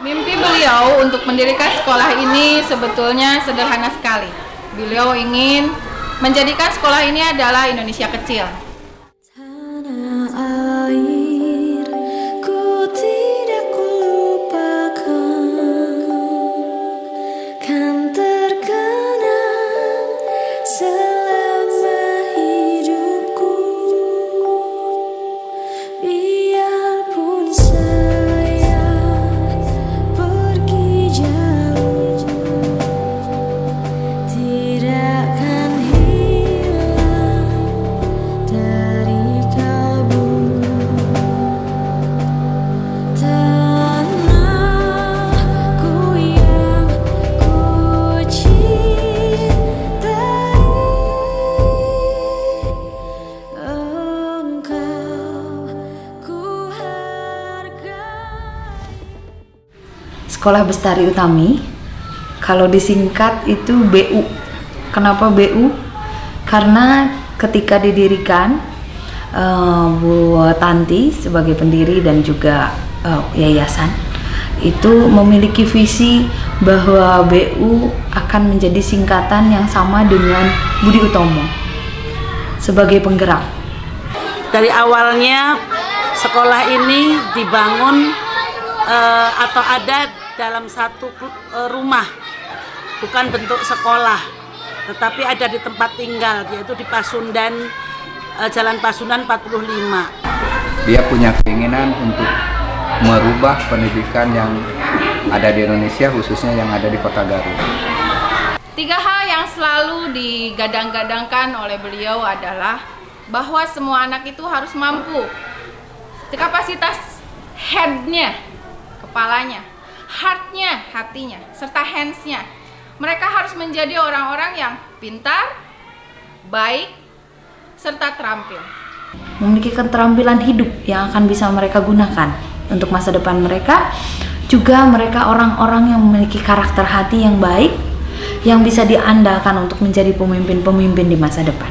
Mimpi beliau untuk mendirikan sekolah ini sebetulnya sederhana sekali. Beliau ingin menjadikan sekolah ini adalah Indonesia kecil. Tanah air, ku tidak kulupakan, kan terkenang selama hidupku. Biarpun saya pergi jauh, tidak akan hilang dari kalbu. Tanahku yang ku cintai, engkau ku hargai. Sekolah Bestari Utami, kalau disingkat itu BU. Kenapa BU? Karena ketika didirikan, Bu Tanti sebagai pendiri dan juga yayasan itu memiliki visi bahwa BU akan menjadi singkatan yang sama dengan Budi Utomo sebagai penggerak. Dari awalnya sekolah ini dibangun atau ada dalam satu rumah, bukan bentuk sekolah, tetapi ada di tempat tinggal, yaitu di Pasundan, Jalan Pasundan 45. Dia punya keinginan untuk merubah pendidikan yang ada di Indonesia, khususnya yang ada di Kota Garut. 3 hal yang selalu digadang-gadangkan oleh beliau adalah bahwa semua anak itu harus mampu. Kapasitas head-nya, kepalanya, heart-nya, hatinya, serta hands-nya. Mereka harus menjadi orang-orang yang pintar, baik, serta terampil. Memiliki keterampilan hidup yang akan bisa mereka gunakan untuk masa depan mereka. Juga mereka orang-orang yang memiliki karakter hati yang baik, yang bisa diandalkan untuk menjadi pemimpin-pemimpin di masa depan.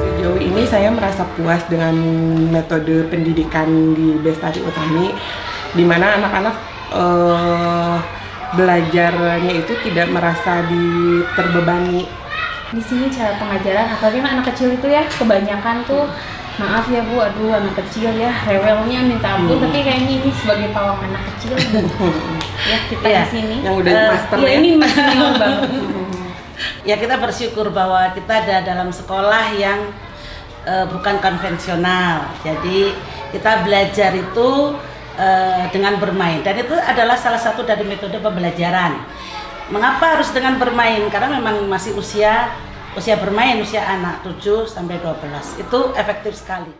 Sejauh ini saya merasa puas dengan metode pendidikan di Bestari Utami, di mana anak-anak belajarnya itu tidak merasa terbebani. Di sini cara pengajaran, apalagi anak kecil itu ya kebanyakan tuh, maaf ya Bu, aduh anak kecil ya rewelnya minta ampun, tapi kayaknya ini sebagai pawang anak kecil ya kita di sini yang udah master ya ini masih new banget. Ya, kita bersyukur bahwa kita ada dalam sekolah yang bukan konvensional. Jadi kita belajar itu dengan bermain, dan itu adalah salah satu dari metode pembelajaran. Mengapa harus dengan bermain? Karena memang masih usia bermain, usia anak 7 sampai 12. Itu efektif sekali.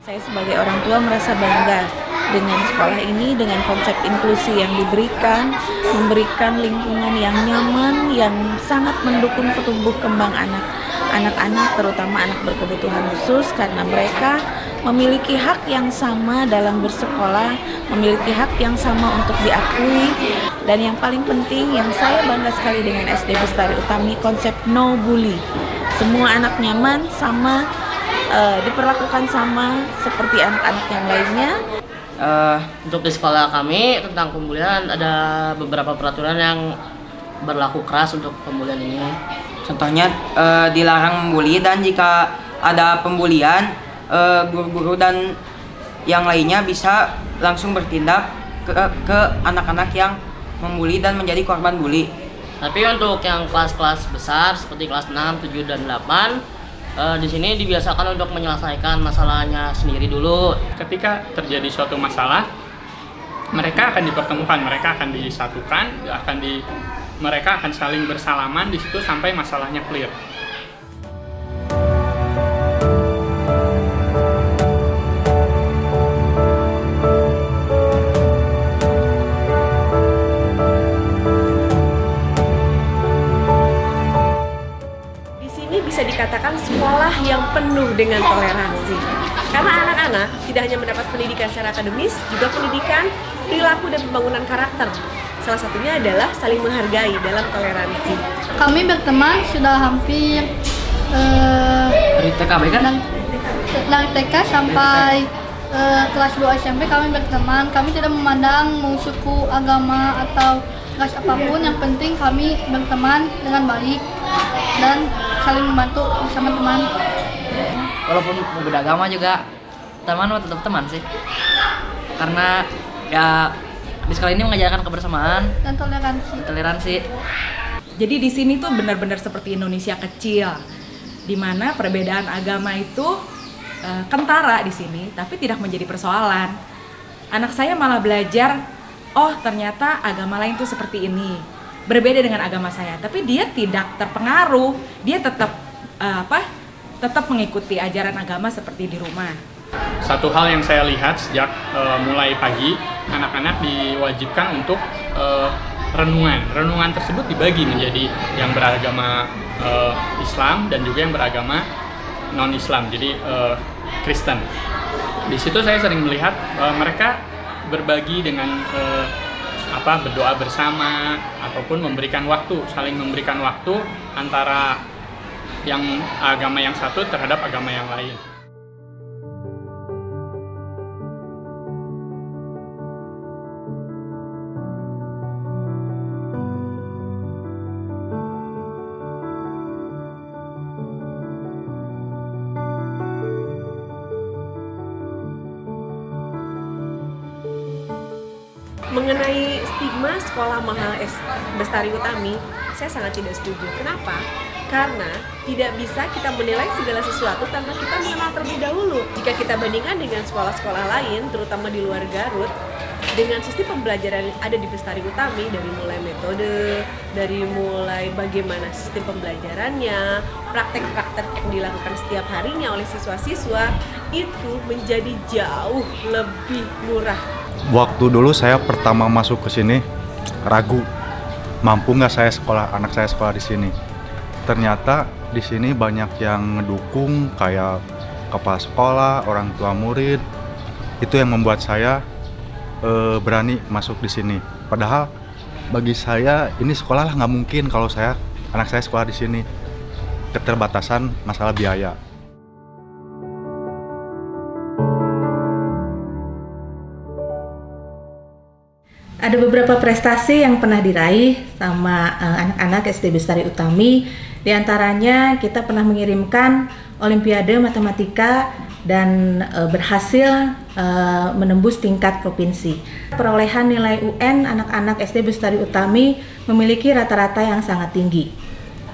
Saya sebagai orang tua merasa bangga dengan sekolah ini, dengan konsep inklusi yang diberikan, memberikan lingkungan yang nyaman, yang sangat mendukung pertumbuh kembang anak-anak, terutama anak berkebutuhan khusus, karena mereka memiliki hak yang sama dalam bersekolah, memiliki hak yang sama untuk diakui, dan yang paling penting yang saya bangga sekali dengan SD Bestari Utami, konsep no bully. Semua anak nyaman, sama, diperlakukan sama seperti anak-anak yang lainnya. Untuk di sekolah kami tentang pembulian ada beberapa peraturan yang berlaku keras untuk pembulian ini. Contohnya dilarang membuli, dan jika ada pembulian, guru-guru dan yang lainnya bisa langsung bertindak ke anak-anak yang membuli dan menjadi korban bully. Tapi untuk yang kelas-kelas besar seperti kelas 6, 7, dan 8, di sini dibiasakan untuk menyelesaikan masalahnya sendiri dulu. Ketika terjadi suatu masalah, mereka akan dipertemukan, mereka akan disatukan, mereka akan saling bersalaman di situ sampai masalahnya clear. bisa dikatakan sekolah yang penuh dengan toleransi. Karena anak-anak tidak hanya mendapat pendidikan secara akademis, juga pendidikan perilaku dan pembangunan karakter. Salah satunya adalah saling menghargai dalam toleransi. Kami berteman sudah hampir Dari TKB kan? dari TK sampai kelas 2 SMP kami berteman. Kami tidak memandang mau suku, agama, atau ras apapun. Yang penting kami berteman dengan baik dan saling membantu bersama teman. Walaupun berbeda agama juga teman tetap teman sih, karena ya di sekolah ini mengajarkan kebersamaan dan toleransi. Jadi di sini tuh benar-benar seperti Indonesia kecil, di mana perbedaan agama itu kentara di sini, tapi tidak menjadi persoalan. Anak saya malah belajar, oh ternyata agama lain tuh seperti ini, berbeda dengan agama saya, tapi dia tidak terpengaruh, dia tetap tetap mengikuti ajaran agama seperti di rumah. Satu hal yang saya lihat sejak mulai pagi, anak-anak diwajibkan untuk renungan. Renungan tersebut dibagi menjadi yang beragama Islam dan juga yang beragama non-Islam, jadi Kristen. Di situ saya sering melihat mereka berbagi dengan berdoa bersama ataupun memberikan waktu, saling memberikan waktu antara yang agama yang satu terhadap agama yang lain. Mengenai stigma sekolah mahal Bestari Utami, saya sangat tidak setuju. Kenapa? Karena tidak bisa kita menilai segala sesuatu tanpa kita mengenal terlebih dahulu. Jika kita bandingkan dengan sekolah-sekolah lain, terutama di luar Garut, dengan sistem pembelajaran yang ada di Bestari Utami, dari mulai metode, dari mulai bagaimana sistem pembelajarannya, praktek-praktek yang dilakukan setiap harinya oleh siswa-siswa, itu menjadi jauh lebih murah. Waktu dulu saya pertama masuk ke sini ragu, mampu nggak anak saya sekolah di sini. Ternyata di sini banyak yang ngedukung, kayak kepala sekolah, orang tua murid. Itu yang membuat saya berani masuk di sini. Padahal bagi saya ini sekolah lah nggak mungkin kalau anak saya sekolah di sini. Keterbatasan masalah biaya. Ada beberapa prestasi yang pernah diraih sama anak-anak SD Bestari Utami. Di antaranya kita pernah mengirimkan Olimpiade Matematika dan berhasil menembus tingkat provinsi. Perolehan nilai UN anak-anak SD Bestari Utami memiliki rata-rata yang sangat tinggi.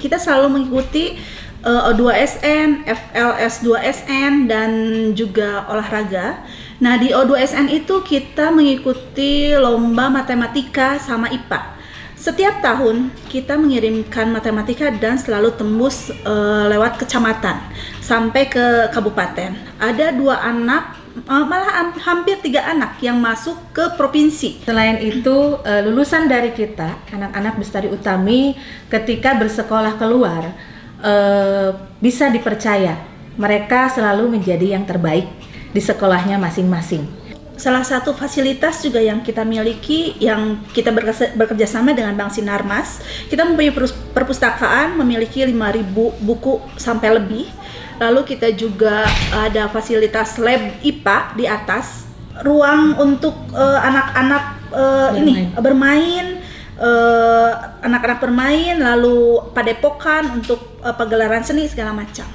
Kita selalu mengikuti O2SN, FLS2SN, dan juga olahraga. Nah, di O2SN itu kita mengikuti lomba matematika sama IPA. Setiap tahun kita mengirimkan matematika dan selalu tembus lewat kecamatan sampai ke kabupaten. Ada 2 anak, malah hampir 3 anak yang masuk ke provinsi. Selain itu, lulusan dari kita, anak-anak Bestari Utami, ketika bersekolah keluar, bisa dipercaya. Mereka selalu menjadi yang terbaik di sekolahnya masing-masing. Salah satu fasilitas juga yang kita miliki, yang kita bekerja sama dengan Bank Sinarmas, kita mempunyai perpustakaan memiliki 5.000 buku sampai lebih. Lalu kita juga ada fasilitas lab IPA di atas, ruang untuk anak-anak bermain, anak-anak bermain, lalu padepokan untuk pagelaran seni segala macam.